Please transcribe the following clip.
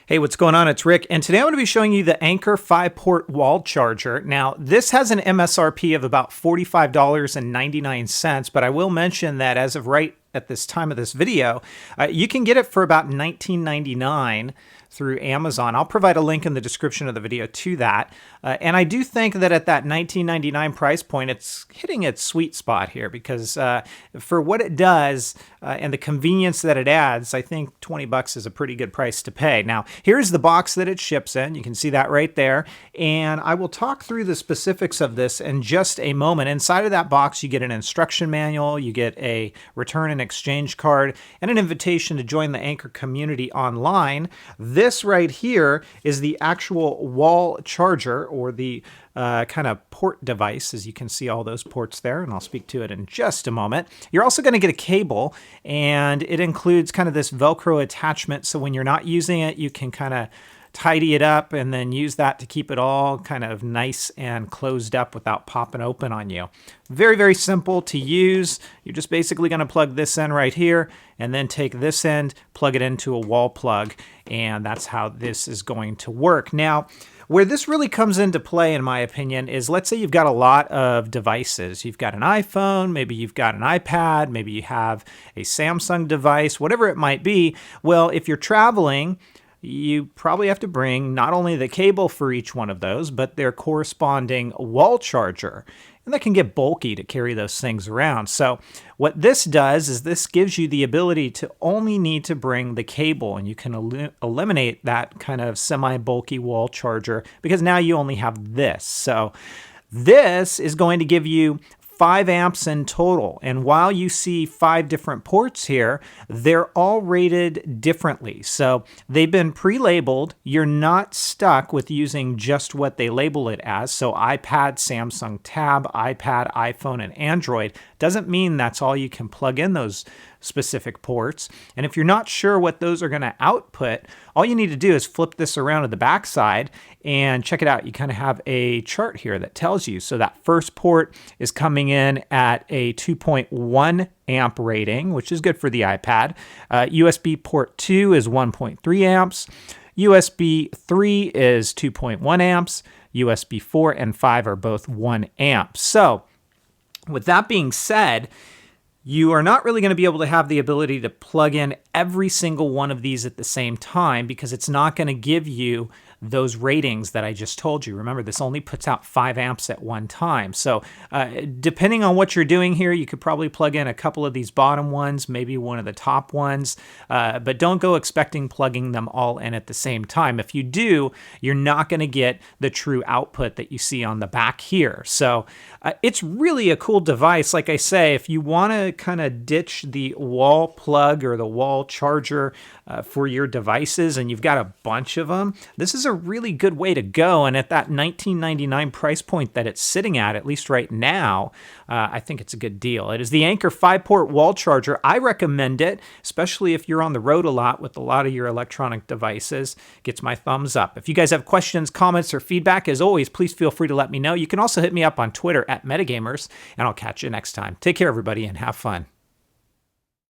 Hey, what's going on? It's Rick, and today I'm going to be showing you the Anker 5-port wall charger. Now, this has an MSRP of about $45.99, but I will mention that as of right at this time of this video, you can get it for about $19.99 through Amazon. I'll provide a link in the description of the video to that. And I do think that at that $19.99 price point, it's hitting its sweet spot here because for what it does and the convenience that it adds, I think 20 bucks is a pretty good price to pay. Now, here's the box that it ships in. You can see that right there. And I will talk through the specifics of this in just a moment. Inside of that box, you get an instruction manual, you get a return and exchange card, and an invitation to join the Anker community online. This right here is the actual wall charger, or the kind of port device, as you can see all those ports there, and I'll speak to it in just a moment. You're also going to get a cable, and it includes kind of this Velcro attachment, so when you're not using it, you can kind of tidy it up and then use that to keep it all kind of nice and closed up without popping open on you. Very, very simple to use. You're just basically going to plug this in right here and then take this end, plug it into a wall plug, and that's how this is going to work. Now, where this really comes into play, in my opinion, is let's say you've got a lot of devices. You've got an iPhone, maybe you've got an iPad, maybe you have a Samsung device, whatever it might be. Well, if you're traveling, you probably have to bring not only the cable for each one of those, but their corresponding wall charger. And that can get bulky to carry those things around. So what this does is this gives you the ability to only need to bring the cable, and you can eliminate that kind of semi-bulky wall charger because now you only have this. So this is going to give you 5 amps in total. And while you see 5 different ports here, they're all rated differently. So they've been pre-labeled. You're not stuck with using just what they label it as. So iPad, Samsung Tab, iPad, iPhone, and Android doesn't mean that's all you can plug in those specific ports. And if you're not sure what those are going to output, all you need to do is flip this around to the back side and check it out. You kind of have a chart here that tells you. So that first port is coming in at a 2.1 amp rating, which is good for the iPad. USB port 2 is 1.3 amps. USB 3 is 2.1 amps. USB 4 and 5 are both 1 amp. So with that being said, you are not really going to be able to have the ability to plug in every single one of these at the same time because it's not going to give you those ratings that I just told you. Remember, this only puts out 5 amps at one time. So depending on what you're doing here, you could probably plug in a couple of these bottom ones, maybe one of the top ones, but don't go expecting plugging them all in at the same time. If you do, you're not going to get the true output that you see on the back here. So it's really a cool device. Like I say, if you want to kind of ditch the wall plug or the wall charger for your devices and you've got a bunch of them, this is a really good way to go. And at that $19.99 price point that it's sitting at least right now, I think it's a good deal. It is the Anker 5-port wall charger. I recommend it, especially if you're on the road a lot with a lot of your electronic devices. Gets my thumbs up. If you guys have questions, comments, or feedback, as always, please feel free to let me know. You can also hit me up on Twitter at Metagamers, and I'll catch you next time. Take care, everybody, and have fun.